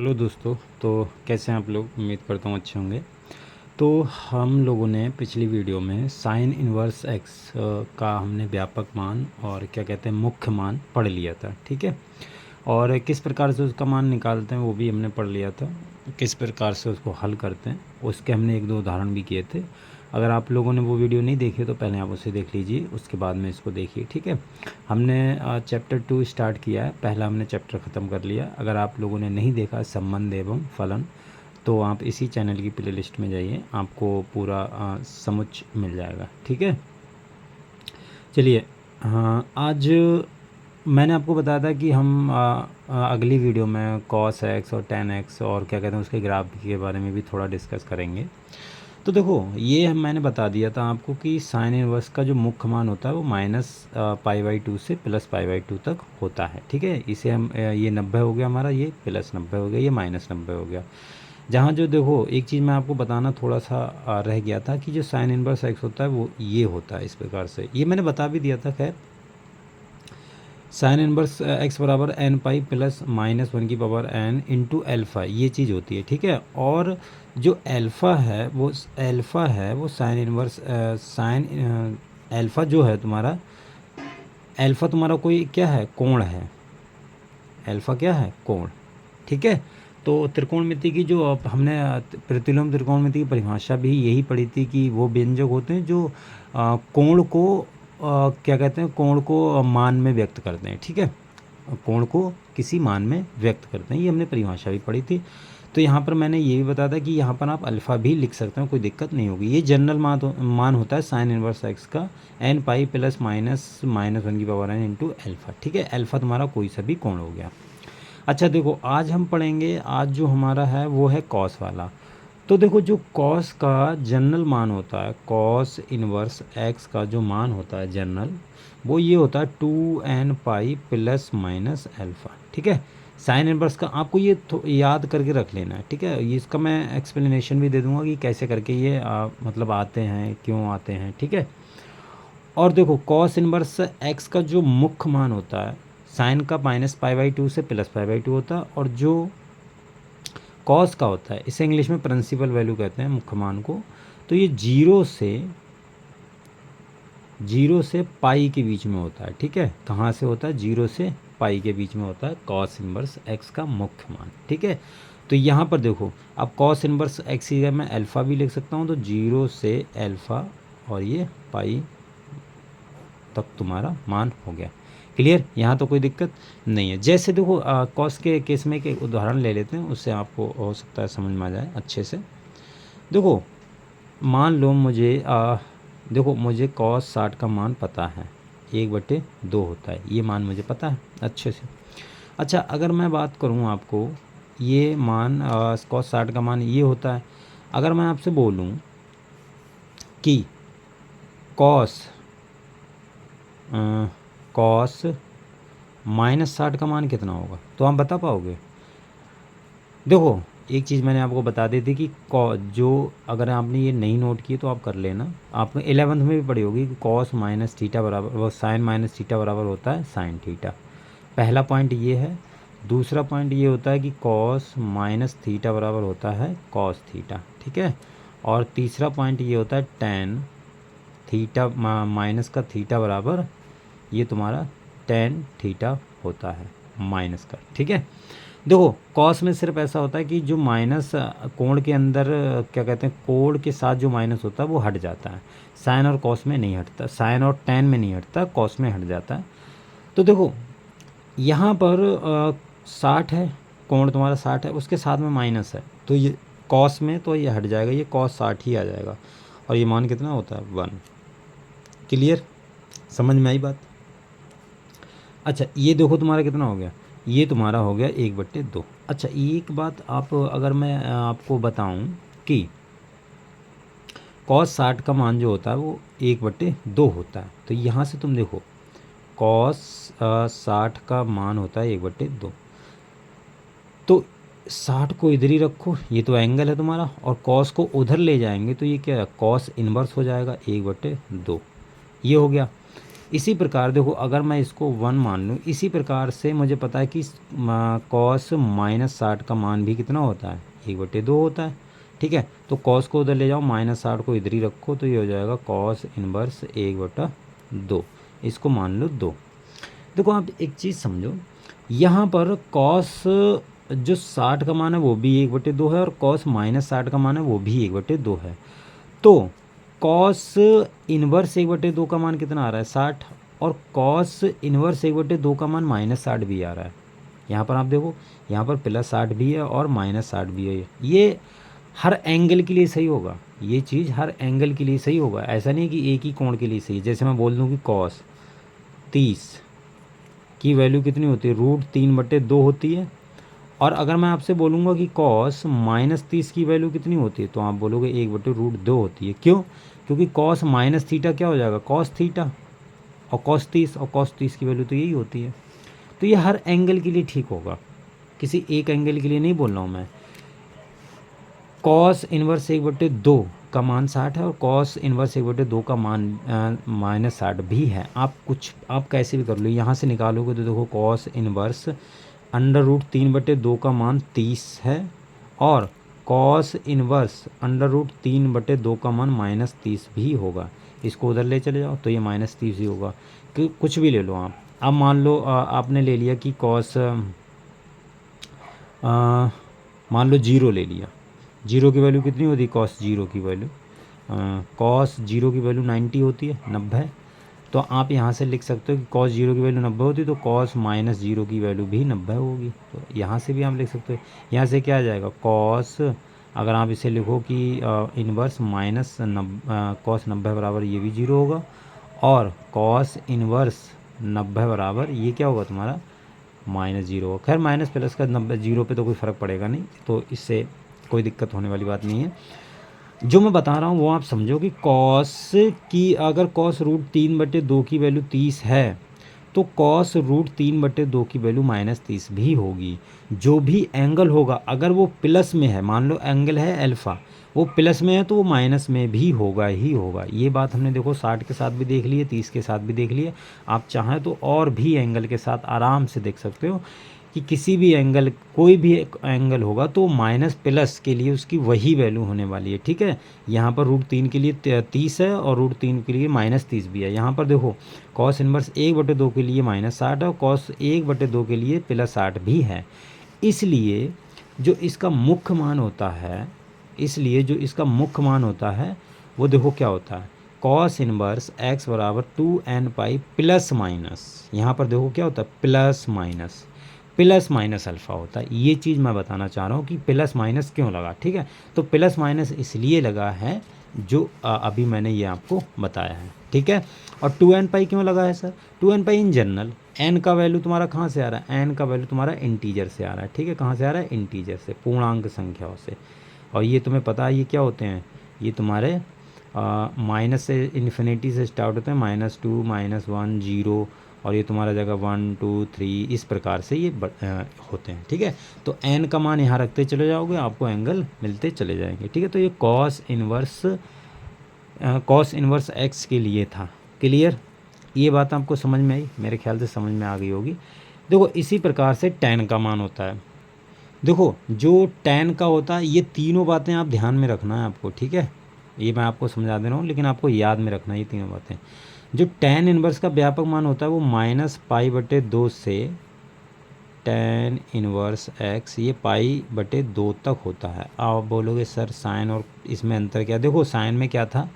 Hello दोस्तों। तो कैसे हैं आप लोग? उम्मीद करता हूँ अच्छे होंगे। तो हम लोगों ने पिछली वीडियो में साइन इनवर्स एक्स का हमने व्यापक मान और क्या कहते हैं मुख्य मान पढ़ लिया था, ठीक है। और किस प्रकार से उसका मान निकालते हैं वो भी हमने पढ़ लिया था, किस प्रकार से उसको हल करते हैं उसके हमने एक दो उदाहरण भी किए थे। अगर आप लोगों ने वो वीडियो नहीं देखी तो पहले आप उसे देख लीजिए, उसके बाद में इसको देखिए, ठीक है। हमने चैप्टर 2 स्टार्ट किया है, पहला हमने चैप्टर ख़त्म कर लिया। अगर आप लोगों ने नहीं देखा संबंध एवं फलन, तो आप इसी चैनल की प्लेलिस्ट में जाइए, आपको पूरा समुच्च मिल जाएगा, ठीक है। चलिए, हाँ, आज मैंने आपको बताया था कि हम अगली वीडियो में कॉस एक्स और टेन एक्स और क्या कहते हैं उसके ग्राफ के बारे में भी थोड़ा डिस्कस करेंगे। तो देखो, ये मैंने बता दिया था आपको कि साइन इनवर्स का जो मुख्य मान होता है वो -π/2 से +π/2 तक होता है, ठीक है। इसे हम ये 90 हो गया हमारा, ये +90 हो गया, ये -90 हो गया। जहाँ जो देखो, एक चीज़ मैं आपको बताना थोड़ा सा रह गया था कि जो साइन इनवर्स एक्स होता है वो ये होता है इस प्रकार से, ये मैंने बता भी दिया था। खैर, साइन इनवर्स एक्स बराबर एन पाई प्लस -1 की पावर n इंटू एल्फ़ा, ये चीज़ होती है, ठीक है। और जो एल्फ़ा है वो साइन इनवर्स साइन एल्फ़ा जो है तुम्हारा, एल्फ़ा तुम्हारा कोई क्या है, कोण है। एल्फ़ा क्या है, कोण, ठीक है। तो त्रिकोणमिति की जो हमने प्रतिलोम त्रिकोणमिति की परिभाषा भी यही पढ़ी थी कि वो व्यंजक होते हैं जो कोण को क्या कहते हैं, कोण को मान में व्यक्त करते हैं, ठीक है। कोण को किसी मान में व्यक्त करते हैं, ये हमने परिभाषा भी पढ़ी थी। तो यहाँ पर मैंने ये भी बताया था कि यहाँ पर आप अल्फ़ा भी लिख सकते हो, कोई दिक्कत नहीं होगी। ये जनरल मान होता है साइन इनवर्स एक्स का, एन पाई प्लस -1 की पावर n इंटू एल्फ़ा, ठीक है। एल्फ़ा तुम्हारा कोई सा भी कोण हो गया। अच्छा देखो, आज हम पढ़ेंगे, आज जो हमारा है वो है कॉस वाला। तो देखो, जो कॉस का जनरल मान होता है, कॉस इनवर्स एक्स का जो मान होता है जनरल, वो ये होता है 2n pi plus minus alpha, ठीक है। साइन इनवर्स का आपको ये याद करके रख लेना है, ठीक है। ये इसका मैं एक्सप्लेनेशन भी दे दूंगा कि कैसे करके ये मतलब आते हैं, क्यों आते हैं, ठीक है। और देखो, कॉस इनवर्स एक्स का जो मुख्य मान होता है, साइन का -π/2 से +π/2 होता है, और जो कॉस का होता है इसे इंग्लिश में प्रिंसिपल वैल्यू कहते हैं, मुख्य मान को। तो ये जीरो से पाई के बीच में होता है, ठीक है। कहाँ से होता है, 0 से पाई के बीच में होता है कॉस इनवर्स एक्स का मुख्य मान, ठीक है। तो यहाँ पर देखो, अब कॉस इनवर्स एक्स की जगह मैं अल्फ़ा भी लिख सकता हूँ, तो 0 से अल्फ़ा और ये पाई तक तुम्हारा मान हो गया। क्लियर, यहाँ तो कोई दिक्कत नहीं है। जैसे देखो, कॉस के केस में एक उदाहरण ले लेते हैं, उससे आपको हो सकता है समझ में आ जाए अच्छे से। देखो, मान लो देखो, मुझे कॉस 60 का मान पता है, 1/2 होता है, ये मान मुझे पता है अच्छे से। अच्छा, अगर मैं बात करूँ आपको, ये मान कॉस 60 का मान ये होता है। अगर मैं आपसे बोलूँ कि कॉस कॉस -60 का मान कितना होगा, तो आप बता पाओगे? देखो, एक चीज़ मैंने आपको बता दी थी कि जो, अगर आपने ये नहीं नोट की तो आप कर लेना, आपने 11th में भी पढ़ी होगी कि कॉस माइनस थीटा बराबर, वो साइन माइनस थीटा बराबर होता है साइन थीटा। पहला पॉइंट ये है। दूसरा पॉइंट ये होता है कि कॉस माइनस थीटा बराबर होता है कॉस थीटा, ठीक है। और तीसरा पॉइंट ये होता है टेन थीटा माइनस का थीटा बराबर, ये तुम्हारा टेन थीटा होता है माइनस का, ठीक है। देखो, कॉस में सिर्फ ऐसा होता है कि जो माइनस कोण के अंदर क्या कहते हैं, कोण के साथ जो माइनस होता है वो हट जाता है। साइन और कॉस में नहीं हटता, साइन और टेन में नहीं हटता, कॉस में हट जाता है। तो देखो, यहाँ पर 60 है, कोण तुम्हारा 60 है, उसके साथ में माइनस है, तो ये कॉस में तो ये हट जाएगा, ये कॉस 60 ही आ जाएगा। और ये मान कितना होता है, 1। क्लियर, समझ में आई बात? अच्छा, ये देखो तुम्हारा कितना हो गया, ये तुम्हारा हो गया 1/2। अच्छा, एक बात आप, अगर मैं आपको बताऊं कि कॉस 60 का मान जो होता है वो 1/2 होता है, तो यहाँ से तुम देखो, कॉस 60 का मान होता है 1/2, तो 60 को इधर ही रखो, ये तो एंगल है तुम्हारा, और कॉस को उधर ले जाएंगे तो ये क्या है, कॉस इनवर्स हो जाएगा 1/2, ये हो गया। इसी प्रकार देखो अगर मैं इसको 1 मान लूँ, इसी प्रकार से मुझे पता है कि कॉस -60 का मान भी कितना होता है, 1/2 होता है। ठीक है, तो कॉस को उधर ले जाओ, -60 को इधर ही रखो, तो ये हो जाएगा कॉस इनवर्स 1/2, इसको मान लो 2। देखो आप एक चीज़ समझो, यहाँ पर कॉस जो 60 का मान है वो भी 1/2 है, और कॉस -60 का मान है वो भी 1/2 है। तो कॉस इनवर्स 1/2 का मान कितना आ रहा है, 60, और कॉस इनवर्स 1/2 का मान -60 भी आ रहा है। यहाँ पर आप देखो, यहाँ पर +60 भी है और -60 भी है। ये हर एंगल के लिए सही होगा, ये चीज़ हर एंगल के लिए सही होगा, ऐसा नहीं कि एक ही कोण के लिए सही है। जैसे मैं बोल दूँ कि कॉस 30 की वैल्यू कितनी होती है, √3/2 होती है, और अगर मैं आपसे बोलूँगा कि कॉस -30 की वैल्यू कितनी होती है, तो आप बोलोगे 1/√2 होती है। क्यों? क्योंकि कॉस माइनस थीटा क्या हो जाएगा, कॉस थीटा, और कॉस 30 की वैल्यू तो यही होती है। तो ये हर एंगल के लिए ठीक होगा, किसी एक एंगल के लिए नहीं बोल रहा हूँ मैं। कॉस इनवर्स 1/2 का मान 60 है, और कॉस इनवर्स 1/2 का मान -60 भी है। आप कैसे भी कर लो, यहाँ से निकालोगे तो देखो कॉस इनवर्स √3/2 का मान 30 है, और कॉस इनवर्स √3/2 का मान -30 भी होगा। इसको उधर ले चले जाओ तो ये -30 ही होगा, कि कुछ भी ले लो आप। अब मान लो आपने ले लिया कि कॉस मान लो 0 ले लिया, 0 की वैल्यू कितनी होती है, कॉस 0 की वैल्यू कॉस 0 की वैल्यू 90 होती है, 90। तो आप यहाँ से लिख सकते हो कि कॉस 0 की वैल्यू 90 होती है, तो कॉस -0 की वैल्यू भी 90 होगी। तो यहाँ से भी आप लिख सकते हो, यहाँ से क्या आ जाएगा, कॉस, अगर आप इसे लिखो कि इनवर्स कॉस 90 बराबर ये भी 0 होगा, और कॉस इनवर्स 90 बराबर ये क्या होगा तुम्हारा, -0 होगा। खैर माइनस प्लस का 90 0 पे तो कोई फ़र्क पड़ेगा नहीं, तो इससे कोई दिक्कत होने वाली बात नहीं है। जो मैं बता रहा हूँ वो आप समझो कि कॉस की, अगर कॉस √3/2 की वैल्यू 30 है, तो कॉस √3/2 की वैल्यू -30 भी होगी। जो भी एंगल होगा, अगर वो प्लस में है, मान लो एंगल है अल्फ़ा, वो प्लस में है तो वो माइनस में भी होगा ही होगा। ये बात हमने देखो 60 के साथ भी देख ली है, 30 के साथ भी देख ली है। आप चाहें तो और भी एंगल के साथ आराम से देख सकते हो कि किसी भी एंगल, कोई भी एक एंगल होगा तो माइनस प्लस के लिए उसकी वही वैल्यू होने वाली है। ठीक है, यहाँ पर √3 के लिए 30 है, और √3 के लिए -30 भी है। यहाँ पर देखो कॉस इनवर्स 1/2 के लिए -60 है, और कॉस 1/2 के लिए +60 भी है। इसलिए जो इसका मुख्य मान होता है, वो देखो क्या होता है, कॉस इनवर्स x बराबर 2n पाई प्लस माइनस, यहाँ पर देखो क्या होता है, प्लस माइनस अल्फ़ा होता है। ये चीज़ मैं बताना चाह रहा हूँ कि प्लस माइनस क्यों लगा। ठीक है, तो प्लस माइनस इसलिए लगा है जो अभी मैंने ये आपको बताया है। ठीक है, और 2n पाई क्यों लगा है sir, 2n pi in general, n का वैल्यू तुम्हारा कहाँ से आ रहा है, n का वैल्यू तुम्हारा इंटीजर से आ रहा है। ठीक है, कहाँ से आ रहा है, इंटीजर से, पूर्णांक संख्याओं से। और ये तुम्हें पता है ये क्या होते हैं, ये तुम्हारे माइनस से इन्फिनिटी से स्टार्ट होते हैं, -2 -1 0, और ये तुम्हारा जगह 1 2 3 इस प्रकार से ये होते हैं। ठीक है, तो n का मान यहाँ रखते चले जाओगे, आपको एंगल मिलते चले जाएंगे। ठीक है, तो ये कॉस इनवर्स x के लिए था। क्लियर, ये बात आपको समझ में आई, मेरे ख्याल से समझ में आ गई होगी। देखो इसी प्रकार से tan का मान होता है। देखो जो tan का होता है, ये तीनों बातें आप ध्यान में रखना है आपको। ठीक है, ये मैं आपको समझा दे रहा हूँ, लेकिन आपको याद में रखना है ये तीनों बातें। जो tan इनवर्स का व्यापक मान होता है वो -π/2 से tan इनवर्स x, ये π/2 तक होता है। आप बोलोगे सर साइन और इसमें अंतर क्या, देखो साइन में क्या था,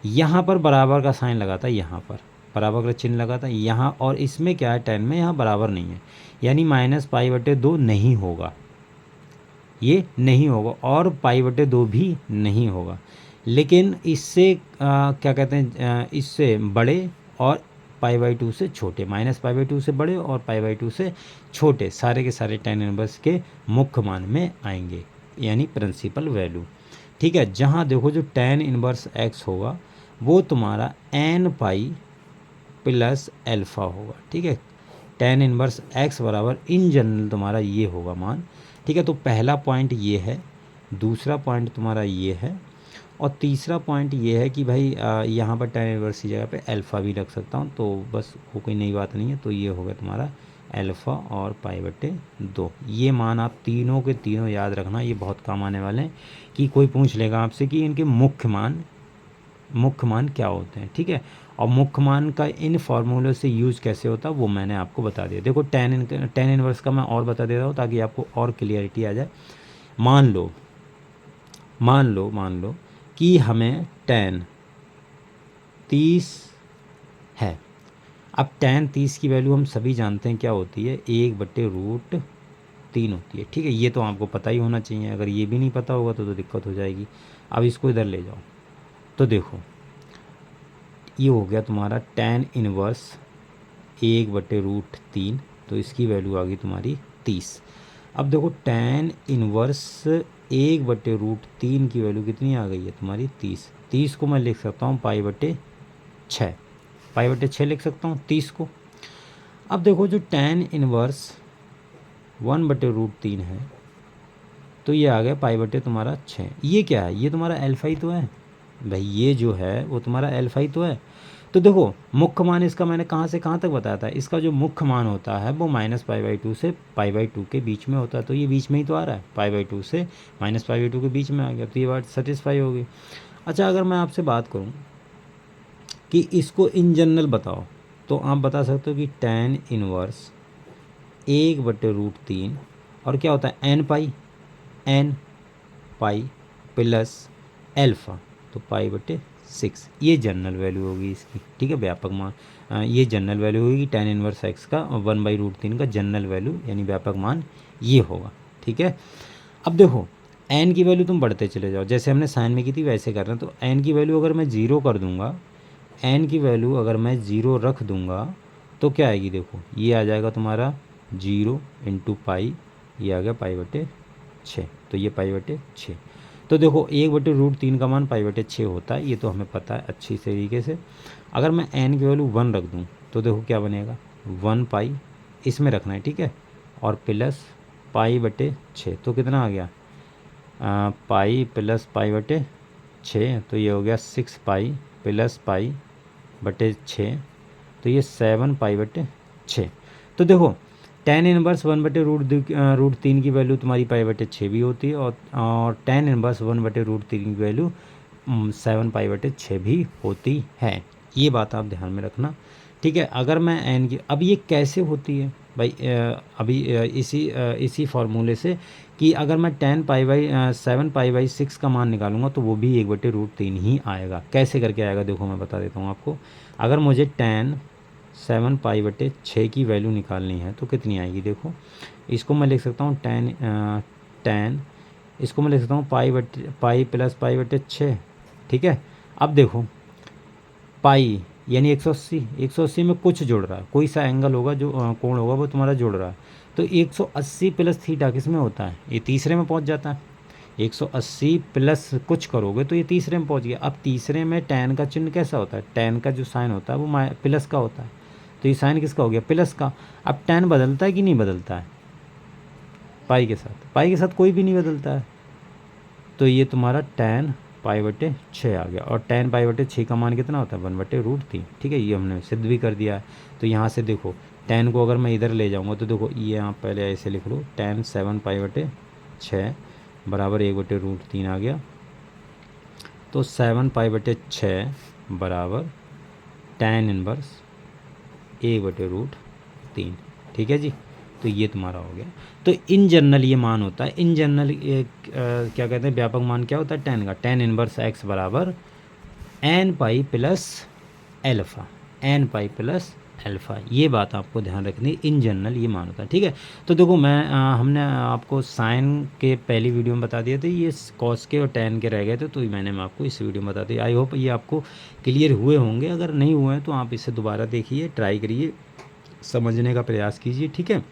यहाँ पर बराबर का साइन लगा था, यहाँ पर बराबर का चिन्ह लगा था यहाँ, और इसमें क्या है, tan में यहाँ बराबर नहीं है, यानी -π/2 नहीं होगा, ये नहीं होगा, और π/2 भी नहीं होगा। लेकिन इससे क्या कहते हैं, इससे बड़े और π/2 से छोटे, -π/2 से बड़े और π/2 से छोटे, सारे के सारे tan इनवर्स के मुख्य मान में आएंगे, यानी प्रिंसिपल वैल्यू। ठीक है, जहाँ देखो जो tan इनवर्स x होगा वो तुम्हारा n पाई प्लस अल्फ़ा होगा। ठीक है, tan इनवर्स x बराबर इन जनरल तुम्हारा ये होगा मान। ठीक है, तो पहला पॉइंट ये है, दूसरा पॉइंट तुम्हारा ये है, और तीसरा पॉइंट ये है कि भाई यहाँ पर tan इनवर्स की जगह पे अल्फ़ा भी रख सकता हूँ, तो बस वो कोई नई बात नहीं है। तो ये होगा तुम्हारा अल्फ़ा और π/2। ये मान आप तीनों के तीनों याद रखना, ये बहुत काम आने वाले हैं कि कोई पूछ लेगा आपसे कि इनके मुख्य मान क्या होते हैं, ठीक है। और मुख्य मान का इन फार्मूले से यूज़ कैसे होता है वो मैंने आपको बता दिया। देखो tan इनवर्स का मैं और बता दे रहा हूँ ताकि आपको और क्लियरिटी आ जाए। मान लो कि हमें tan 30 है। अब tan 30 की वैल्यू हम सभी जानते हैं क्या होती है, 1/√3 होती है, ठीक है। ये तो आपको पता ही होना चाहिए, अगर ये भी नहीं पता होगा तो दिक्कत हो जाएगी। अब इसको इधर ले जाओ, तो देखो ये हो गया तुम्हारा tan इनवर्स 1/√3, तो इसकी वैल्यू आ गई तुम्हारी 30। अब देखो tan इनवर्स 1/√3 की वैल्यू कितनी आ गई है तुम्हारी 30 को मैं लिख सकता हूँ π/6 लिख सकता हूँ 30 को। अब देखो जो tan इनवर्स 1/√3 है तो ये आ गया तुम्हारा 6। ये क्या है, ये तुम्हारा अल्फ़ा ही तो है भाई, ये जो है वो तुम्हारा अल्फ़ा ही तो है। तो देखो मुख्य मान इसका मैंने कहाँ से कहाँ तक बताया था, इसका जो मुख्य मान होता है वो -π/2 से π/2 के बीच में होता है। तो ये बीच में ही तो आ रहा है, π/2 से -π/2 के बीच में आ गया, तो ये बात सेटिस्फाई होगी। अच्छा, अगर मैं आपसे बात करूँ कि इसको इन जनरल बताओ, तो आप बता सकते हो कि tan इनवर्स 1/√3 और क्या होता है n पाई प्लस अल्फ़ा, तो π/6 ये जनरल वैल्यू होगी इसकी, ठीक है, व्यापक मान। ये जनरल वैल्यू होगी tan इनवर्स x का 1/√3 का जनरल वैल्यू यानी व्यापक मान ये होगा, ठीक है। अब देखो n की वैल्यू तुम बढ़ते चले जाओ, जैसे हमने साइन में की थी वैसे कर रहे हैं। तो n की वैल्यू अगर मैं 0 कर दूंगा, n की वैल्यू अगर मैं 0 रख दूंगा तो क्या आएगी, देखो ये आ जाएगा तुम्हारा 0 × पाई, ये आ गया π/6, तो ये π/6। तो देखो 1/√3 का मान π/6 होता है, ये तो हमें पता है अच्छी तरीके से। अगर मैं n की वैल्यू 1 रख दूं तो देखो क्या बनेगा, 1 पाई इसमें रखना है, ठीक है, और प्लस π/6, तो कितना आ गया पाई प्लस π/6, तो ये हो गया 6 पाई प्लस π/6, तो ये 7 π/6। तो देखो tan इनवर्स 1/√3 की वैल्यू तुम्हारी π/6 भी होती है, और tan इनवर्स 1/√3 की वैल्यू 7 π/6 भी होती है। ये बात आप ध्यान में रखना, ठीक है। अगर मैं n की, अब ये कैसे होती है भाई, अभी इसी फार्मूले से कि अगर मैं 7 π/6 का मान निकालूंगा तो वो भी 1/√3 ही आएगा। कैसे करके आएगा देखो मैं बता देता हूँ आपको। अगर मुझे tan 7 π/6 की वैल्यू निकालनी है तो कितनी आएगी, देखो इसको मैं लिख सकता हूँ tan इसको मैं लिख सकता हूँ पाई प्लस π/6, ठीक है। अब देखो पाई यानी 180 में कुछ जुड़ रहा है, कोई सा एंगल होगा जो कोण होगा वो तुम्हारा जुड़ रहा है, तो 180 प्लस थीटा किस में होता है, ये तीसरे में पहुंच जाता है। 180 प्लस कुछ करोगे तो ये तीसरे में पहुंच गया। अब तीसरे में tan का चिन्ह कैसा होता है, tan का जो साइन होता है वो प्लस का होता है, तो ये साइन किसका हो गया, प्लस का। अब tan बदलता है कि नहीं बदलता है, पाई के साथ कोई भी नहीं बदलता है, तो ये तुम्हारा tan π/6 आ गया। और tan π/6 का मान कितना होता है, 1/√3, ठीक है, ये हमने सिद्ध भी कर दिया है। तो यहाँ से देखो tan को अगर मैं इधर ले जाऊँगा तो देखो ये आप पहले ऐसे लिख लो, tan 7 π/6 बराबर 1/√3 आ गया, तो 7 π/6 बराबर tan इनवर्स 1/√3, ठीक है जी। तो ये तुम्हारा हो गया। तो इन जनरल ये मान होता है, इन जनरल क्या कहते हैं, व्यापक मान क्या होता है tan का, tan इनवर्स x बराबर n पाई प्लस अल्फ़ा, ये बात आपको ध्यान रखनी, इन जनरल ये मान होता है, ठीक है। तो देखो हमने आपको साइन के पहली वीडियो में बता दिए थे, ये कॉस के और tan के रह गए थे, तो मैंने आपको इस वीडियो में बता दिया। आई होप ये आपको क्लियर हुए होंगे, अगर नहीं हुए हैं तो आप इसे दोबारा देखिए, ट्राई करिए, समझने का प्रयास कीजिए, ठीक है।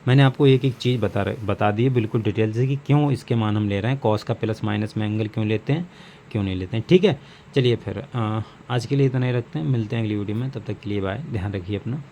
मैंने आपको एक एक चीज़ बता दी है बिल्कुल डिटेल से कि क्यों इसके मान हम ले रहे हैं, कॉस का प्लस माइनस में एंगल क्यों लेते हैं, क्यों नहीं लेते हैं, ठीक है। चलिए फिर आज के लिए इतना ही रखते हैं, मिलते हैं अगली वीडियो में, तब तक के लिए बाय, ध्यान रखिए अपना।